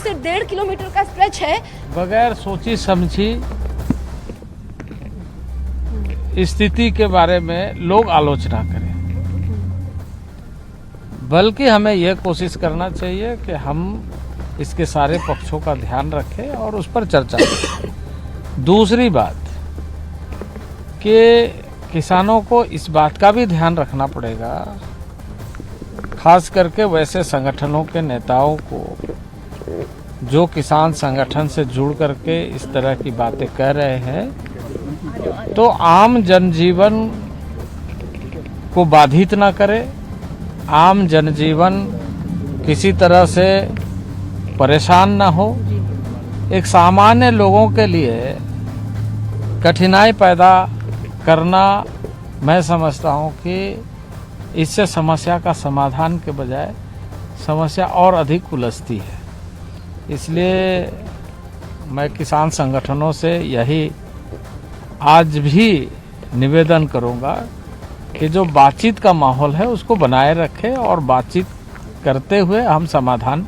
से 1.5 किलोमीटर का स्ट्रेच है। बगैर सोची समझी स्थिति के बारे में लोग आलोचना करें, बल्कि हमें यह कोशिश करना चाहिए कि हम इसके सारे पक्षों का ध्यान रखें और उस पर चर्चा करें। दूसरी बात कि किसानों को इस बात का भी ध्यान रखना पड़ेगा, खास करके वैसे संगठनों के नेताओं को जो किसान संगठन से जुड़ करके इस तरह की बातें कह रहे हैं, तो आम जनजीवन को बाधित ना करे, आम जनजीवन किसी तरह से परेशान ना हो। एक सामान्य लोगों के लिए कठिनाई पैदा करना, मैं समझता हूं कि इससे समस्या का समाधान के बजाय समस्या और अधिक उलझती है। इसलिए मैं किसान संगठनों से यही आज भी निवेदन करूंगा कि जो बातचीत का माहौल है उसको बनाए रखें और बातचीत करते हुए हम समाधान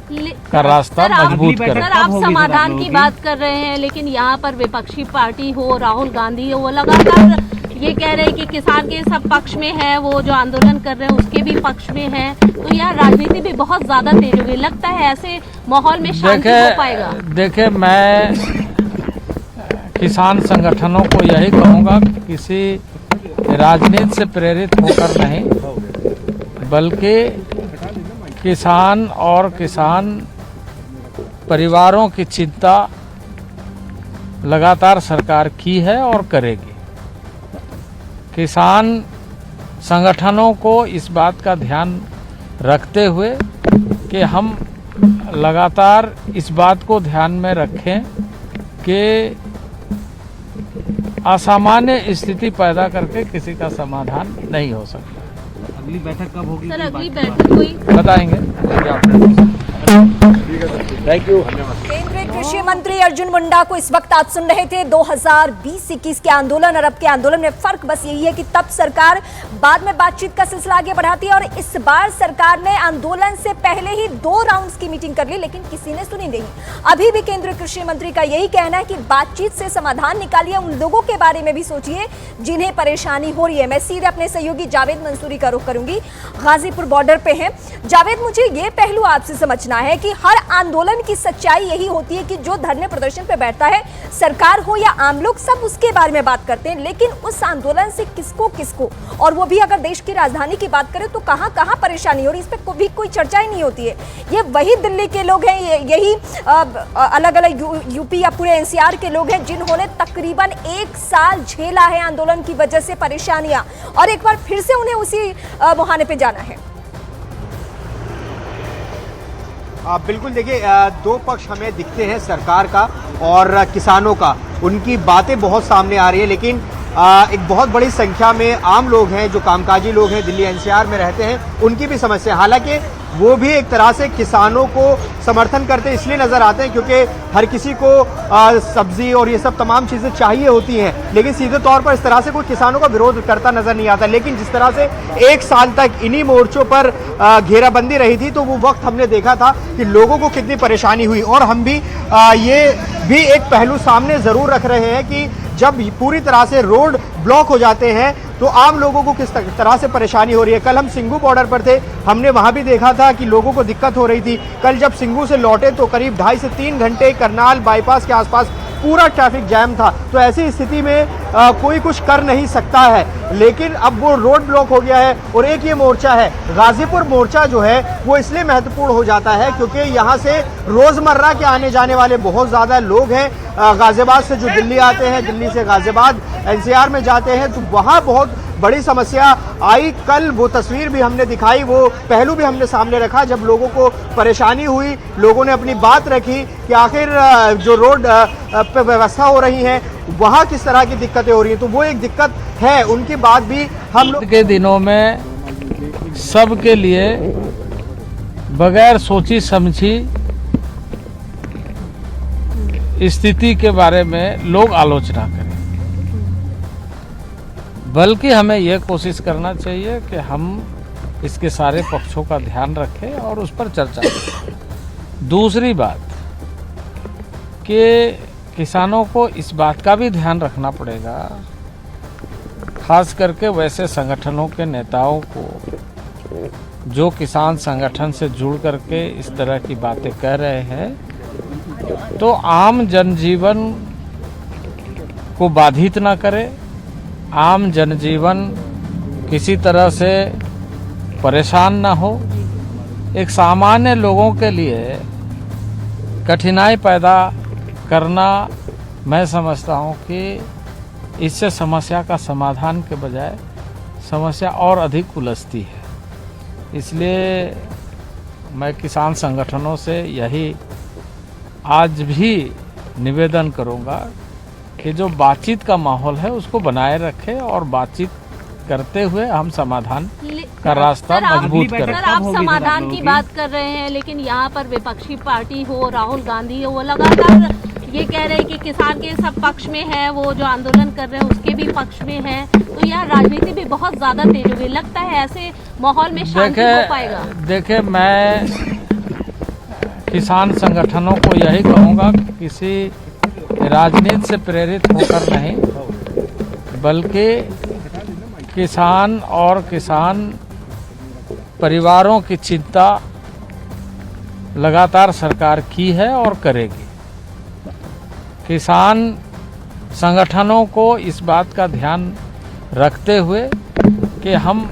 का रास्ता मजबूत करें। सर, आप समाधान की बात कर रहे हैं, लेकिन यहाँ पर विपक्षी पार्टी हो, राहुल गांधी हो, वो लगातार ये कह रहे हैं कि किसान के सब पक्ष में है, वो जो आंदोलन कर रहे हैं उसके भी पक्ष में है, तो यहाँ राजनीति भी बहुत ज्यादा तेज हो गई। लगता है ऐसे माहौल में शांति हो पाएगा? देखिए, मैं किसान संगठनों को यही कहूँगा कि किसी राजनीति से प्रेरित होकर नहीं, बल्कि किसान और किसान परिवारों की चिंता लगातार सरकार की है और करेगी। किसान संगठनों को इस बात का ध्यान रखते हुए कि हम लगातार इस बात को ध्यान में रखें कि असामान्य स्थिति पैदा करके किसी का समाधान नहीं हो सकता। अगली बैठक कब होगी? सर, अगली बैठक हुई बताएंगे। Thank you. केंद्रीय कृषि मंत्री अर्जुन मुंडा को इस वक्त आप सुन रहे थे। 2020-21 के आंदोलन और अब के आंदोलन में फर्क बस यही है कि तब सरकार बाद में बातचीत का सिलसिला आगे बढ़ाती है और इस बार सरकार ने आंदोलन से पहले ही 2 राउंड्स की मीटिंग कर ली, लेकिन किसी ने सुनी नहीं। अभी भी केंद्रीय कृषि मंत्री का यही कहना है कि बातचीत से समाधान निकालिए, उन लोगों के बारे में भी सोचिए जिन्हें परेशानी हो रही है। मैं सीधे अपने सहयोगी जावेद मंसूरी का रुख करूंगी, गाजीपुर बॉर्डर पे हैं। जावेद, मुझे ये पहलू आपसे समझना है कि हर आंदोलन की सच्चाई यही होती है कि जो धरने प्रदर्शन पे बैठता है, सरकार हो या आम लोग, सब उसके बारे में बात करते हैं, लेकिन उस आंदोलन से किसको और वो भी अगर देश की राजधानी की बात करें तो कहां परेशानी हो रही है, इस पर भी कोई चर्चा ही नहीं होती है। ये वही दिल्ली के लोग हैं, यही अलग अलग यूपी या पूरे एनसीआर के लोग हैं जिन्होंने तकरीबन 1 साल झेला है आंदोलन की वजह से परेशानियां, और एक बार फिर से उन्हें उसी मुहाने पे जाना है। बिल्कुल, देखिए, 2 पक्ष हमें दिखते हैं, सरकार का और किसानों का। उनकी बातें बहुत सामने आ रही है, लेकिन एक बहुत बड़ी संख्या में आम लोग हैं जो कामकाजी लोग हैं, दिल्ली एनसीआर में रहते हैं, उनकी भी समस्या। हालांकि वो भी एक तरह से किसानों को समर्थन करते इसलिए नजर आते हैं क्योंकि हर किसी को सब्जी और ये सब तमाम चीजें चाहिए होती हैं, लेकिन सीधे तौर पर इस तरह से कोई किसानों का विरोध करता नजर नहीं आता। लेकिन जिस तरह से 1 साल तक इन्हीं मोर्चों पर घेराबंदी रही थी, तो वो वक्त हमने देखा था कि लोगों को कितनी परेशानी हुई। और हम भी ये भी एक पहलू सामने जरूर रख रहे हैं कि जब पूरी तरह से रोड ब्लॉक हो जाते हैं तो आम लोगों को किस तरह से परेशानी हो रही है। कल हम सिंघू बॉर्डर पर थे, हमने वहां भी देखा था कि लोगों को दिक्कत हो रही थी। कल जब सिंघू से लौटे तो करीब 2.5 से 3 घंटे करनाल बाईपास के आसपास पूरा ट्रैफिक जैम था। तो ऐसी स्थिति में कोई कुछ कर नहीं सकता है, लेकिन अब वो रोड ब्लॉक हो गया है। और एक ये मोर्चा है, गाजीपुर मोर्चा जो है वो इसलिए महत्वपूर्ण हो जाता है क्योंकि यहाँ से रोजमर्रा के आने जाने वाले बहुत ज्यादा लोग हैं। गाजियाबाद से जो दिल्ली आते हैं, दिल्ली से गाजियाबाद एनसीआर में जाते हैं, तो वहाँ बहुत बड़ी समस्या आई। कल वो तस्वीर भी हमने दिखाई, वो पहलू भी हमने सामने रखा जब लोगों को परेशानी हुई, लोगों ने अपनी बात रखी कि आखिर जो रोड पे व्यवस्था हो रही है वहाँ किस तरह की दिक्कतें हो रही हैं। तो वो एक दिक्कत है, उनकी बात भी हम लोग के दिनों में सबके लिए बगैर सोची समझी स्थिति के बारे में लोग आलोचना करें, बल्कि हमें यह कोशिश करना चाहिए कि हम इसके सारे पक्षों का ध्यान रखें और उस पर चर्चा करें। दूसरी बात कि किसानों को इस बात का भी ध्यान रखना पड़ेगा, खास करके वैसे संगठनों के नेताओं को जो किसान संगठन से जुड़ करके इस तरह की बातें कह रहे हैं, तो आम जनजीवन को बाधित ना करे, आम जनजीवन किसी तरह से परेशान ना हो। एक सामान्य लोगों के लिए कठिनाई पैदा करना, मैं समझता हूँ कि इससे समस्या का समाधान के बजाय समस्या और अधिक उलझती है। इसलिए मैं किसान संगठनों से यही आज भी निवेदन करूँगा कि जो बातचीत का माहौल है उसको बनाए रखें और बातचीत करते हुए हम समाधान का रास्ता मजबूत करें। सर, आप समाधान की बात कर रहे हैं, लेकिन यहाँ पर विपक्षी पार्टी हो, राहुल गांधी हो, वो लगातार ये कह रहे हैं कि किसान के सब पक्ष में है, वो जो आंदोलन कर रहे हैं उसके भी पक्ष में है। तो यह राजनीति भी बहुत ज्यादा तेज हो गई, लगता है ऐसे माहौल में शांति हो पाएगा? देखिए, मैं किसान संगठनों को यही कहूँगा कि किसी राजनीति से प्रेरित होकर नहीं, बल्कि किसान और किसान परिवारों की चिंता लगातार सरकार की है और करेगी। किसान संगठनों को इस बात का ध्यान रखते हुए कि हम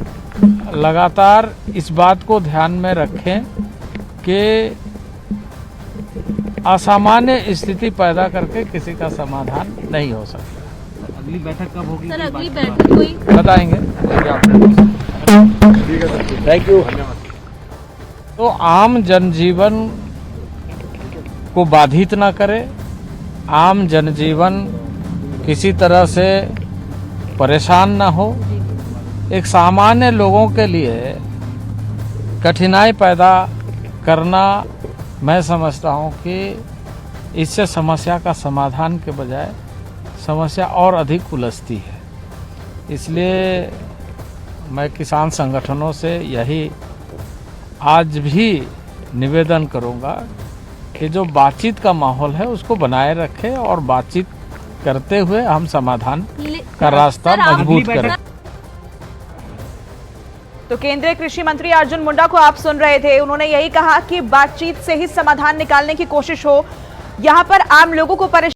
लगातार इस बात को ध्यान में रखें कि असामान्य स्थिति पैदा करके किसी का समाधान नहीं हो सकता। अगली बैठक कब होगी? सर, अगली बैठक कोई बताएंगे। Thank you. तो आम जनजीवन को बाधित ना करे, आम जनजीवन किसी तरह से परेशान ना हो। एक सामान्य लोगों के लिए कठिनाई पैदा करना, मैं समझता हूँ कि इससे समस्या का समाधान के बजाय समस्या और अधिक उलझती है। इसलिए मैं किसान संगठनों से यही आज भी निवेदन करूँगा कि जो बातचीत का माहौल है उसको बनाए रखें और बातचीत करते हुए हम समाधान का रास्ता मजबूत करें। तो केंद्रीय कृषि मंत्री अर्जुन मुंडा को आप सुन रहे थे, उन्होंने यही कहा कि बातचीत से ही समाधान निकालने की कोशिश हो। यहाँ पर आम लोगों को परेशान